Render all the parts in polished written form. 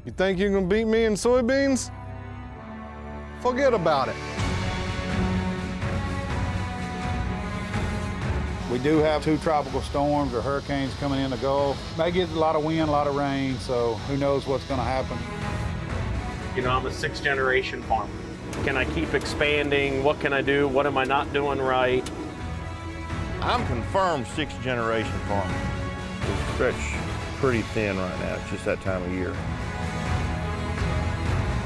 You think you can beat me in soybeans? Forget about it. We do have 2 tropical storms or hurricanes coming in the Gulf. May get a lot of wind, a lot of rain, so who knows what's going to happen. You know, I'm a 6th generation farmer. Can I keep expanding? What can I do? What am I not doing right? I'm confirmed 6th generation farmer. It's stretched pretty thin right now. It's just that time of year.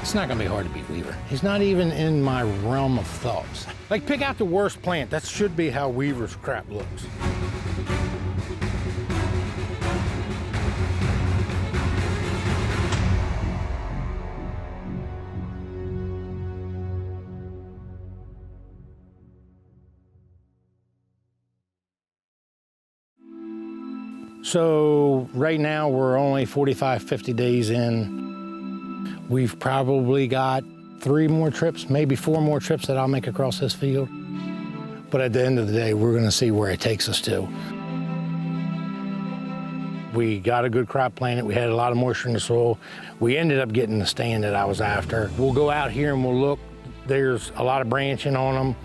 It's not gonna be hard to beat Weaver. He's not even in my realm of thoughts. Like, pick out the worst plant. That should be how Weaver's crap looks. So right now we're only 45, 50 days in. We've probably got 3 more trips, maybe 4 more trips that I'll make across this field. But at the end of the day, we're gonna see where it takes us to. We got a good crop planted. We had a lot of moisture in the soil. We ended up getting the stand that I was after. We'll go out here and we'll look. There's a lot of branching on them,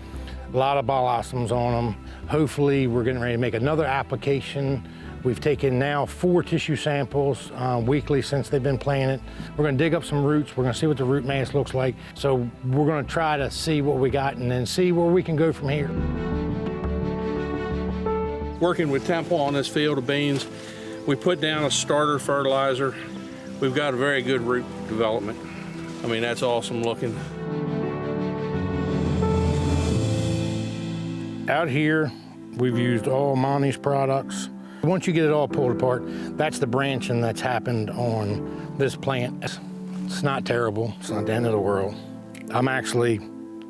a lot of blossoms on them. Hopefully, we're getting ready to make another application. We've taken now 4 tissue samples weekly since they've been planted. We're gonna dig up some roots. We're gonna see what the root mass looks like. So we're gonna try to see what we got and then see where we can go from here. Working with Temple on this field of beans, we put down a starter fertilizer. We've got a very good root development. I mean, that's awesome looking. Out here, we've used all Monty's products. Once you get it all pulled apart, that's the branching that's happened on this plant. It's not terrible. It's not the end of the world. I'm actually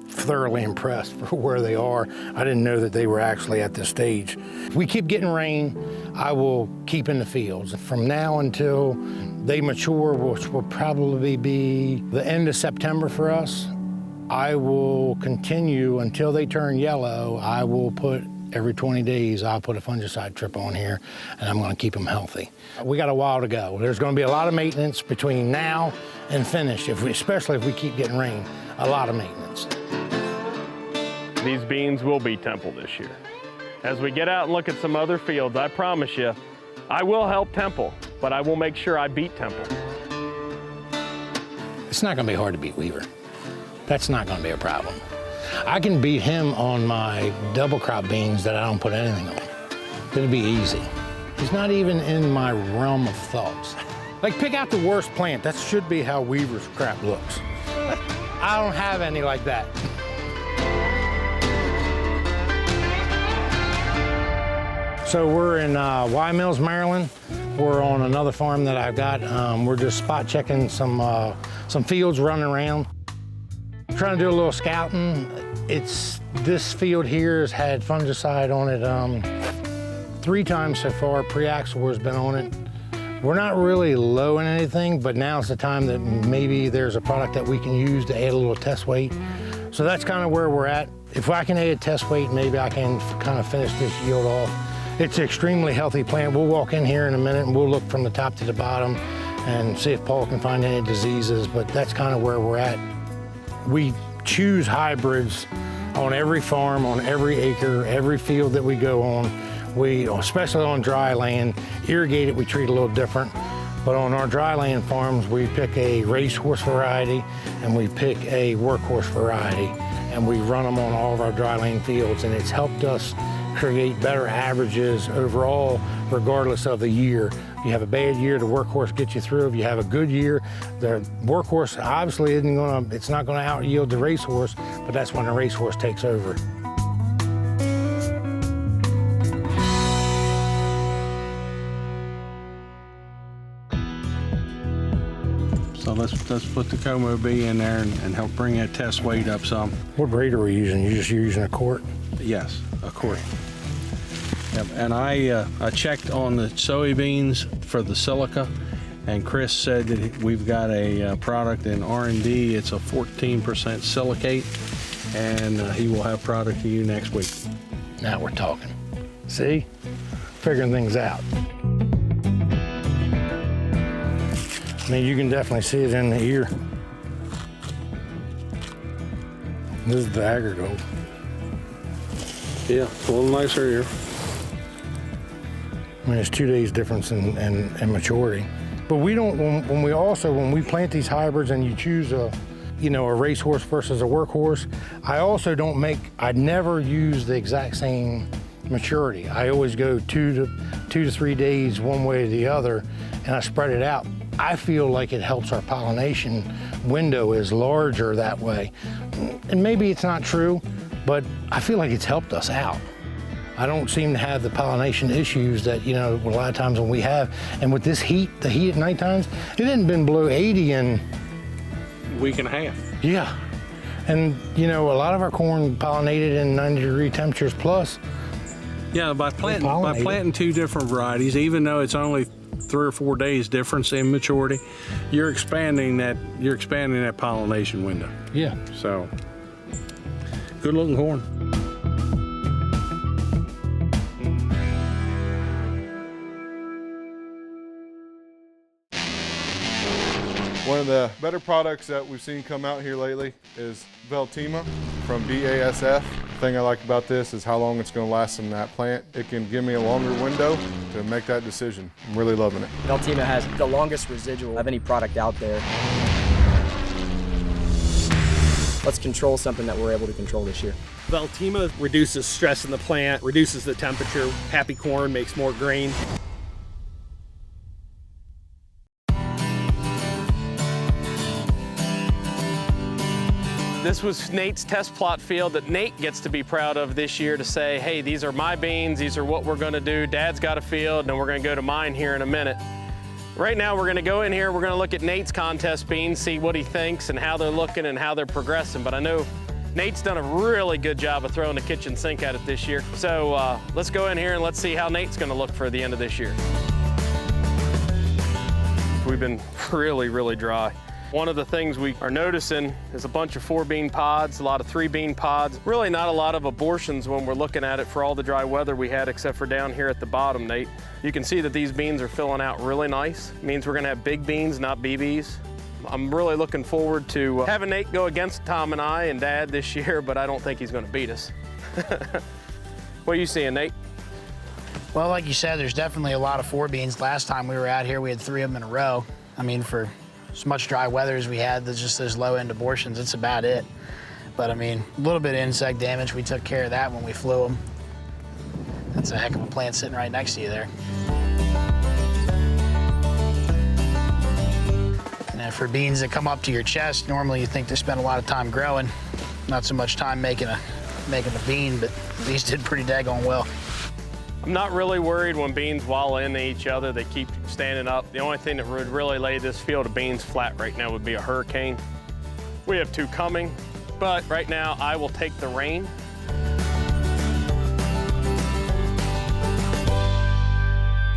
thoroughly impressed for where they are. I didn't know that they were actually at this stage. If we keep getting rain, I will keep in the fields. From now until they mature, which will probably be the end of September for us, I will continue until they turn yellow. I will put every 20 days, I'll put a fungicide trip on here, and I'm gonna keep them healthy. We got a while to go. There's gonna be a lot of maintenance between now and finish, especially if we keep getting rain, a lot of maintenance. These beans will be Temple this year. As we get out and look at some other fields, I promise you, I will help Temple, but I will make sure I beat Temple. It's not gonna be hard to beat Weaver. That's not gonna be a problem. I can beat him on my double crop beans that I don't put anything on. It'll be easy. He's not even in my realm of thoughts. Like, pick out the worst plant. That should be how Weaver's crap looks. I don't have any like that. So we're in Y Mills, Maryland. We're on another farm that I've got. We're just spot checking some fields, running around. Trying to do a little scouting. This field here has had fungicide on it 3 times so far. Pre-Axor has been on it. We're not really low in anything, but now's the time that maybe there's a product that we can use to add a little test weight. So that's kind of where we're at. If I can add test weight, maybe I can kind of finish this yield off. It's an extremely healthy plant. We'll walk in here in a minute and we'll look from the top to the bottom and see if Paul can find any diseases, but that's kind of where we're at. We choose hybrids on every farm, on every acre, every field that we go on. We, especially on dry land, irrigated we treat a little different, but on our dry land farms, we pick a racehorse variety and we pick a workhorse variety, and we run them on all of our dry land fields, and it's helped us create better averages overall, regardless of the year. If you have a bad year, the workhorse gets you through. If you have a good year, the workhorse obviously it's not gonna out yield the racehorse, but that's when the racehorse takes over. So let's put the Como B in there and help bring that test weight up some. What grade are we using? You're using a quart? Yes, a quart. Yep. And I checked on the soybeans for the silica, and Chris said that we've got a product in R&D. It's a 14% silicate, and he will have product to you next week. Now we're talking. See? Figuring things out. I mean, you can definitely see it in the ear. This is the Agrogold. Yeah, a little nicer ear. I mean, it's 2 days difference in maturity. But we don't, when we plant these hybrids and you choose a racehorse versus a workhorse, I never use the exact same maturity. I always go 2 to 3 days one way or the other, and I spread it out. I feel like it helps our pollination window is larger that way. And maybe it's not true, but I feel like it's helped us out. I don't seem to have the pollination issues that, a lot of times when we have. And with this heat, the heat at night times, it hadn't been below 80 in Week and a half. Yeah. And, a lot of our corn pollinated in 90-degree temperatures plus. Yeah, by planting 2 different varieties, even though it's only 3 or 4 days difference in maturity, you're expanding that pollination window. Yeah. So, good looking corn. One of the better products that we've seen come out here lately is Veltima from BASF. The thing I like about this is how long it's going to last in that plant. It can give me a longer window to make that decision. I'm really loving it. Veltima has the longest residual of any product out there. Let's control something that we're able to control this year. Veltima reduces stress in the plant, reduces the temperature. Happy corn makes more grain. This was Nate's test plot field that Nate gets to be proud of this year to say, hey, these are my beans, these are what we're gonna do. Dad's got a field, and then we're gonna go to mine here in a minute. Right now, we're gonna go in here, we're gonna look at Nate's contest beans, see what he thinks and how they're looking and how they're progressing. But I know Nate's done a really good job of throwing the kitchen sink at it this year. So let's go in here and let's see how Nate's gonna look for the end of this year. We've been really, really dry. One of the things we are noticing is a bunch of 4-bean pods, a lot of 3-bean pods. Really not a lot of abortions when we're looking at it for all the dry weather we had, except for down here at the bottom, Nate. You can see that these beans are filling out really nice. It means we're gonna have big beans, not BBs. I'm really looking forward to having Nate go against Tom and I and Dad this year, but I don't think he's gonna beat us. What are you seeing, Nate? Well, like you said, there's definitely a lot of 4-beans. Last time we were out here, we had 3 of them in a row. I mean, for as much dry weather as we had, there's just those low-end abortions, that's about it. But I mean, a little bit of insect damage, we took care of that when we flew them. That's a heck of a plant sitting right next to you there. And for beans that come up to your chest, normally you think they spend a lot of time growing, not so much time making a bean, but these did pretty daggone well. I'm not really worried when beans wallow into each other. They keep standing up. The only thing that would really lay this field of beans flat right now would be a hurricane. We have 2 coming, but right now I will take the rain.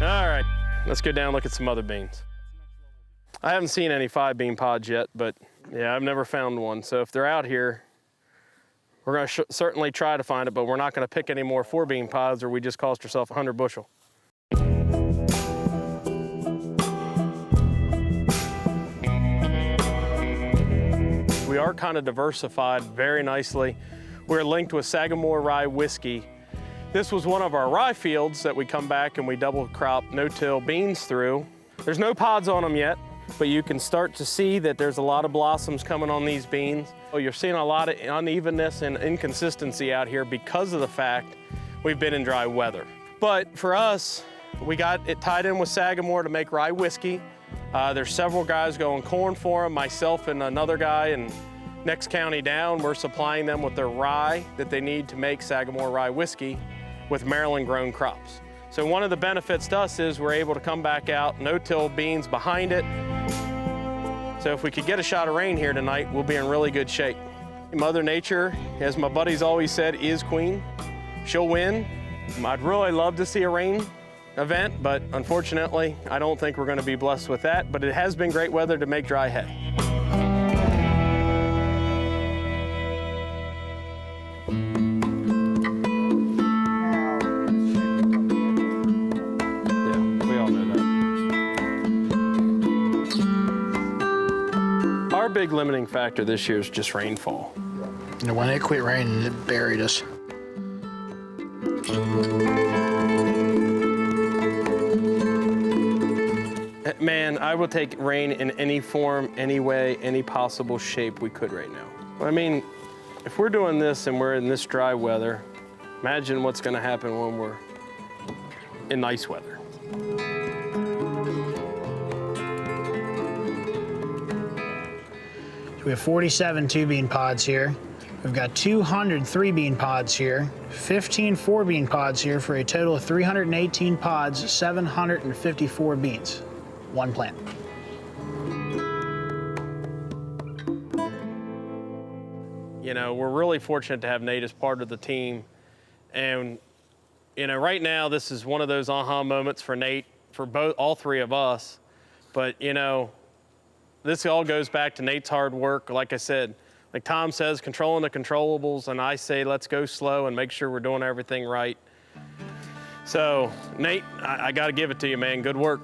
All right, let's go down and look at some other beans. I haven't seen any 5-bean pods yet, but yeah, I've never found one. So if they're out here, we're gonna certainly try to find it, but we're not gonna pick any more 4-bean pods or we just cost ourselves 100 bushel. We are kind of diversified very nicely. We're linked with Sagamore Rye Whiskey. This was one of our rye fields that we come back and we double crop no-till beans through. There's no pods on them yet, but you can start to see that there's a lot of blossoms coming on these beans. You're seeing a lot of unevenness and inconsistency out here because of the fact we've been in dry weather. But for us, we got it tied in with Sagamore to make rye whiskey. There's several guys going corn for them, myself and another guy in next county down. We're supplying them with their rye that they need to make Sagamore Rye Whiskey with Maryland grown crops. So one of the benefits to us is we're able to come back out, no-till beans behind it. So if we could get a shot of rain here tonight, we'll be in really good shape. Mother Nature, as my buddies always said, is queen. She'll win. I'd really love to see a rain event, but unfortunately, I don't think we're gonna be blessed with that, but it has been great weather to make dry hay. big limiting factor this year is just rainfall. You know, when it quit raining, it buried us. Man, I will take rain in any form, any way, any possible shape we could right now. I mean, if we're doing this and we're in this dry weather, imagine what's gonna happen when we're in nice weather. We have 47 two-bean pods here. We've got 200 three-bean pods here, 15 four-bean pods here for a total of 318 pods, 754 beans. One plant. You know, we're really fortunate to have Nate as part of the team. And, you know, right now, this is one of those aha moments for Nate, for all three of us. But, you know, this all goes back to Nate's hard work. Like I said, like Tom says, controlling the controllables, and I say, let's go slow and make sure we're doing everything right. So, Nate, I got to give it to you, man. Good work.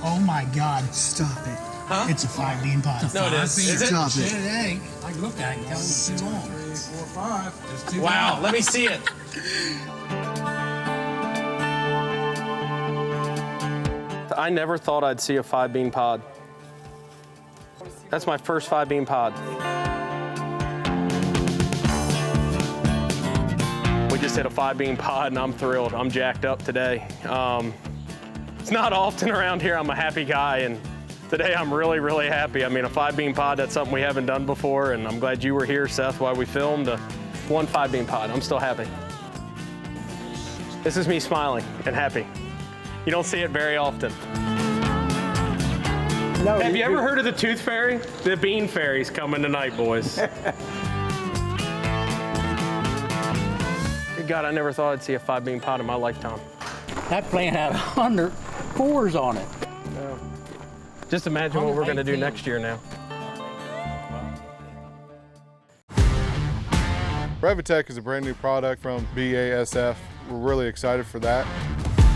Oh my God. Stop it. Huh? It's a 5-bean pod. No, it is. Is it? Stop it. It ain't. I looked at it and tell me it's too long. 3, 4, 5. There's 2 Wow, let me see it. I never thought I'd see a 5-bean pod. That's my first 5-bean pod. We just hit a 5-bean pod and I'm thrilled. I'm jacked up today. It's not often around here I'm a happy guy, and today I'm really, really happy. I mean, a 5-bean pod, that's something we haven't done before, and I'm glad you were here, Seth, while we filmed one 5-bean pod. I'm still happy. This is me smiling and happy. You don't see it very often. No, Have you ever heard of the tooth fairy? The bean fairy's coming tonight, boys. Good God, I never thought I'd see a 5-bean pod in my lifetime. That plant had 100 cores on it. Yeah. Just imagine what we're gonna do next year now. Revitec is a brand new product from BASF. We're really excited for that.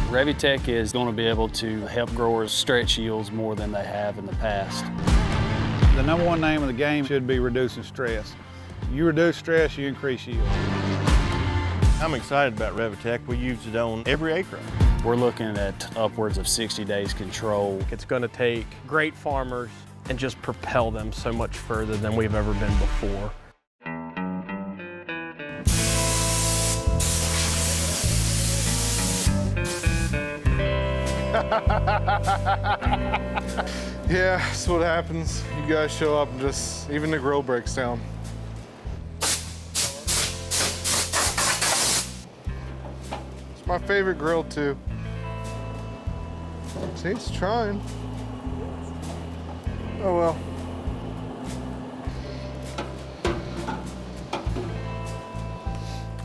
Revitec is going to be able to help growers stretch yields more than they have in the past. The number one name of the game should be reducing stress. You reduce stress, you increase yield. I'm excited about Revitec. We use it on every acre. We're looking at upwards of 60 days control. It's gonna take great farmers and just propel them so much further than we've ever been before. Yeah, that's what happens. You guys show up and just, even the grill breaks down. It's my favorite grill too. See, it's trying. Oh well.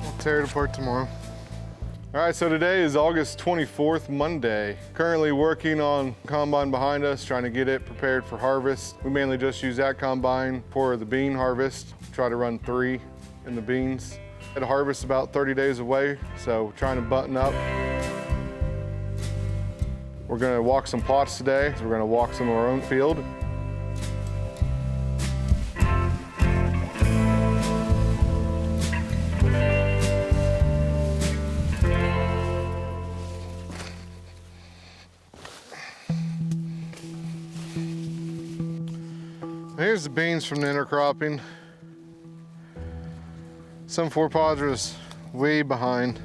I'll tear it apart tomorrow. All right, so today is August 24th, Monday. Currently working on combine behind us, trying to get it prepared for harvest. We mainly just use that combine for the bean harvest. Try to run 3 in the beans. The harvest is about 30 days away, so we're trying to button up. We're gonna walk some plots today. So we're gonna walk some of our own field. Here's the beans from the intercropping. Some 4 pods are just way behind.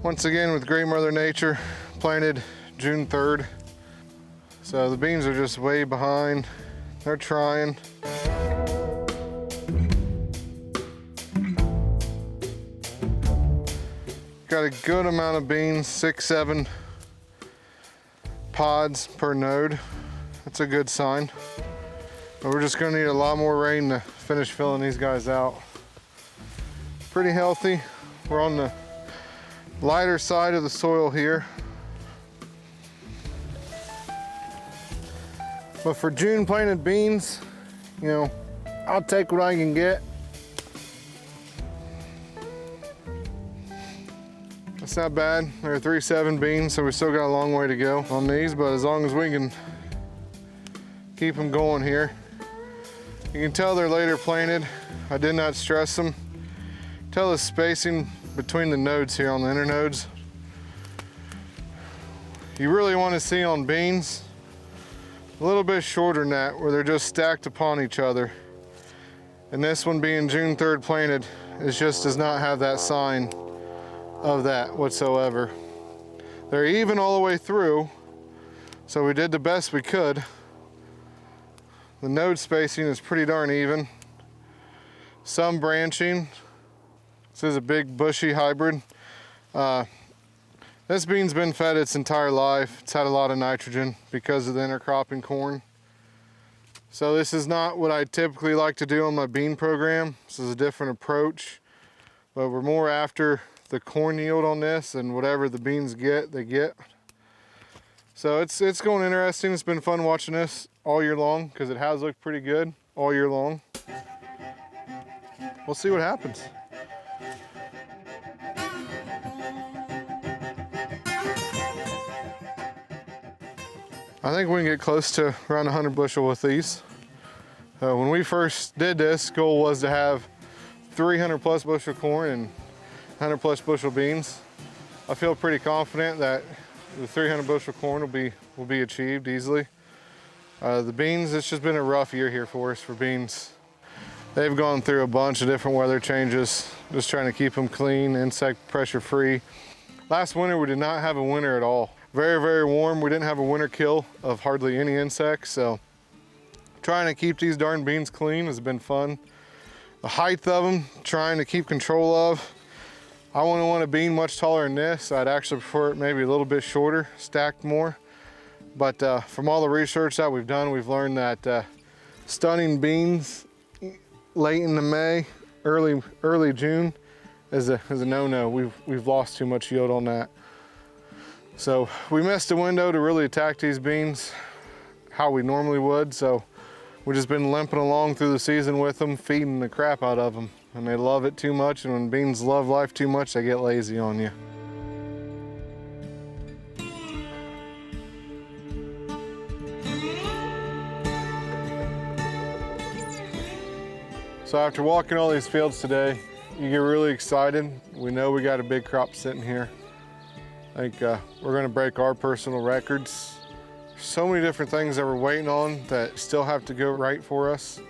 Once again, with great Mother Nature, planted June 3rd. So the beans are just way behind. They're trying. Got a good amount of beans, 6, 7 pods per node. That's a good sign. But we're just gonna need a lot more rain to finish filling these guys out. Pretty healthy. We're on the lighter side of the soil here. But for June planted beans, you know, I'll take what I can get. It's not bad. They're 3.7 beans, so we still got a long way to go on these, but as long as we can keep them going here. You can tell they're later planted. I did not stress them. Tell the spacing between the nodes here on the internodes. You really want to see on beans a little bit shorter than that, where they're just stacked upon each other. And this one being June 3rd planted, it just does not have that sign of that whatsoever. They're even all the way through, so we did the best we could. The node spacing is pretty darn even. Some branching. This is a big bushy hybrid. This bean's been fed its entire life. It's had a lot of nitrogen because of the intercropping corn. So this is not what I typically like to do on my bean program. This is a different approach, but we're more after the corn yield on this, and whatever the beans get, they get. So it's going interesting. It's been fun watching this all year long because it has looked pretty good all year long. We'll see what happens. I think we can get close to around 100 bushel with these. When we first did this, goal was to have 300 plus bushel corn and 100 plus bushel beans. I feel pretty confident that the 300 bushel corn will be achieved easily. The beans, it's just been a rough year here for us for beans. They've gone through a bunch of different weather changes, just trying to keep them clean, insect pressure free. Last winter, we did not have a winter at all. Very, very warm. We didn't have a winter kill of hardly any insects, so trying to keep these darn beans clean has been fun. The height of them, trying to keep control of. I wouldn't want a bean much taller than this. I'd actually prefer it maybe a little bit shorter, stacked more. But from all the research that we've done, we've learned that stunning beans late into May, early June is a no-no. We've lost too much yield on that. So we missed a window to really attack these beans how we normally would. So we've just been limping along through the season with them, feeding the crap out of them. And they love it too much, and when beans love life too much, they get lazy on you. So after walking all these fields today, you get really excited. We know we got a big crop sitting here. I think we're gonna break our personal records. So many different things that we're waiting on that still have to go right for us.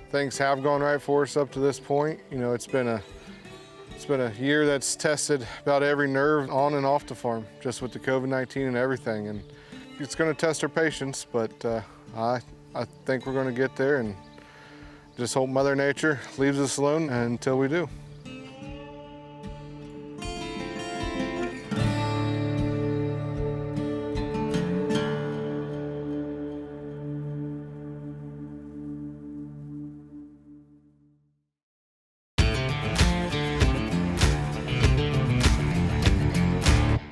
Things have gone right for us up to this point. You know, it's been a year that's tested about every nerve on and off the farm, just with the COVID-19 and everything. And it's gonna test our patience, but I think we're gonna get there, and just hope Mother Nature leaves us alone until we do.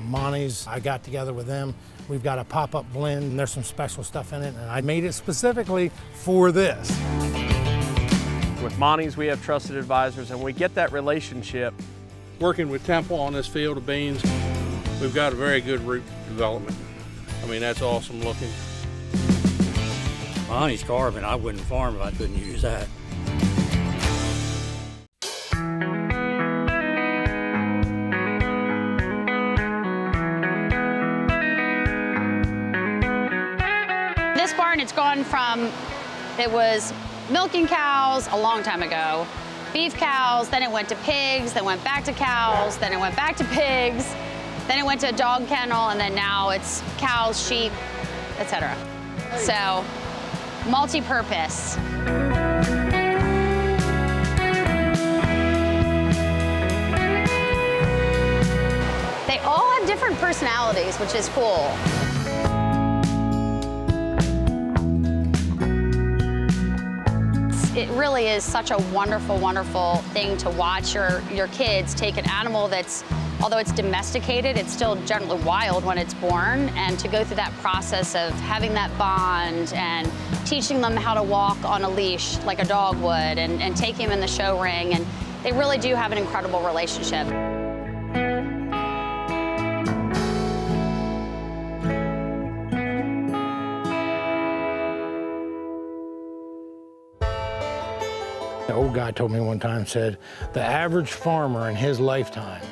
Monty's, I got together with them. We've got a pop-up blend, and there's some special stuff in it, and I made it specifically for this. With Monty's, we have trusted advisors, and we get that relationship. Working with Temple on this field of beans, we've got a very good root development. I mean, that's awesome looking. Monty's carbon, I wouldn't farm if I couldn't use that. This barn, it's gone from, it was milking cows a long time ago, beef cows, then it went to pigs, then went back to cows, then it went back to pigs, then it went to a dog kennel, and then now it's cows, sheep, etc. So, multi-purpose. They all have different personalities, which is cool. It really is such a wonderful, wonderful thing to watch your kids take an animal that's, although it's domesticated, it's still generally wild when it's born, and to go through that process of having that bond and teaching them how to walk on a leash like a dog would, and taking them in the show ring, and they really do have an incredible relationship. guy told me one time, said, the average farmer in his lifetime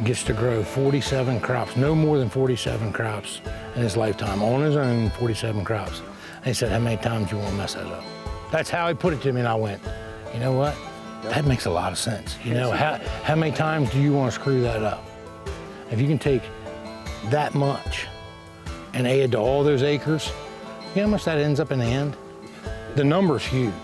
gets to grow 47 crops, no more than 47 crops in his lifetime, on his own 47 crops. And he said, how many times you want to mess that up? That's how he put it to me, and I went, you know what? That makes a lot of sense. You know, how many times do you want to screw that up? If you can take that much and add to all those acres, you know how much that ends up in the end? The number's huge.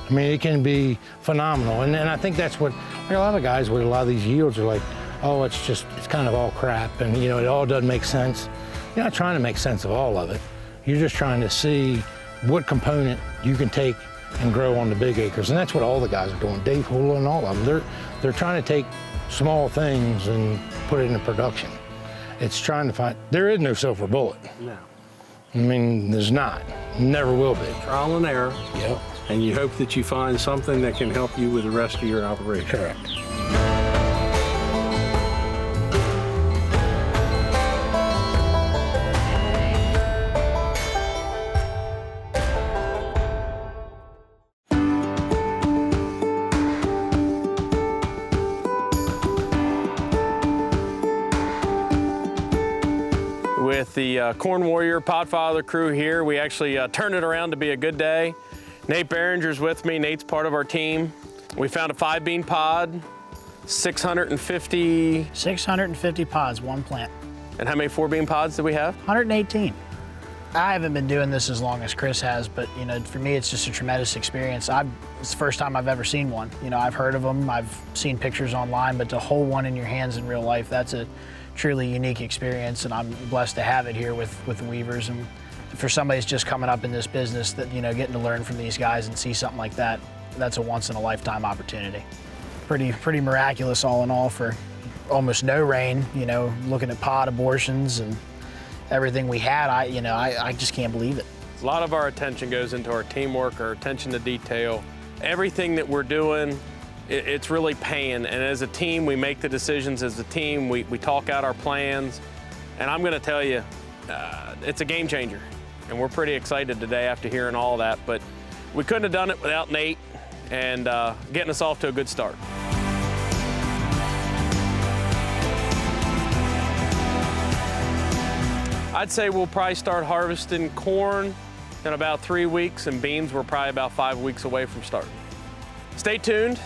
I mean, it can be phenomenal. And I think that's what, a lot of guys with a lot of these yields are like, oh, it's kind of all crap, and you know, it all doesn't make sense. You're not trying to make sense of all of it. You're just trying to see what component you can take and grow on the big acres. And that's what all the guys are doing, Dave Hula and all of them. They're trying to take small things and put it into production. It's trying to find, there is no silver bullet. No. I mean, there's not, never will be. Trial and error. Yep. And you hope that you find something that can help you with the rest of your operation. Correct. With the Corn Warrior Podfather crew here, we actually turned it around to be a good day. Nate Behringer's with me. Nate's part of our team. We found a 5-bean pod, 650. 650 pods, one plant. And how many 4-bean pods do we have? 118. I haven't been doing this as long as Chris has, but you know, for me, it's just a tremendous experience. It's the first time I've ever seen one. You know, I've heard of them, I've seen pictures online, but to hold one in your hands in real life, that's a truly unique experience, and I'm blessed to have it here with the Weavers. And for somebody who's just coming up in this business, that, you know, getting to learn from these guys and see something like that, that's a once-in-a-lifetime opportunity. Pretty miraculous all in all for almost no rain, you know, looking at pod abortions and everything we had, I just can't believe it. A lot of our attention goes into our teamwork, our attention to detail. Everything that we're doing, it's really paying. And as a team, we make the decisions as a team. We talk out our plans. And I'm gonna tell you, it's a game changer. And we're pretty excited today after hearing all that. But we couldn't have done it without Nate and getting us off to a good start. I'd say we'll probably start harvesting corn in about 3 weeks, and beans we're probably about 5 weeks away from starting. Stay tuned.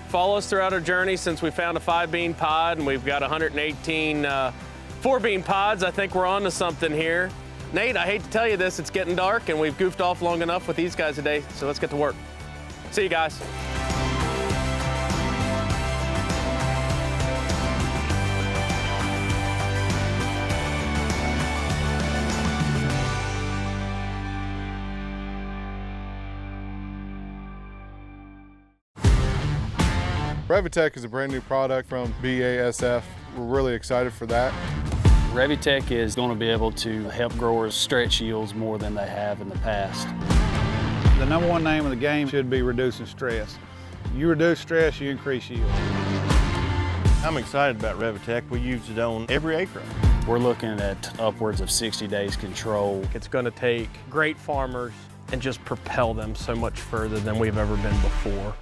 Follow us throughout our journey since we found a 5-bean pod and we've got 118 4-bean pods. I think we're on to something here. Nate, I hate to tell you this, it's getting dark and we've goofed off long enough with these guys today, so let's get to work. See you guys. Revitec is a brand new product from BASF. We're really excited for that. Revitec is going to be able to help growers stretch yields more than they have in the past. The number one name of the game should be reducing stress. You reduce stress, you increase yield. I'm excited about Revitec. We use it on every acre. We're looking at upwards of 60 days control. It's going to take great farmers and just propel them so much further than we've ever been before.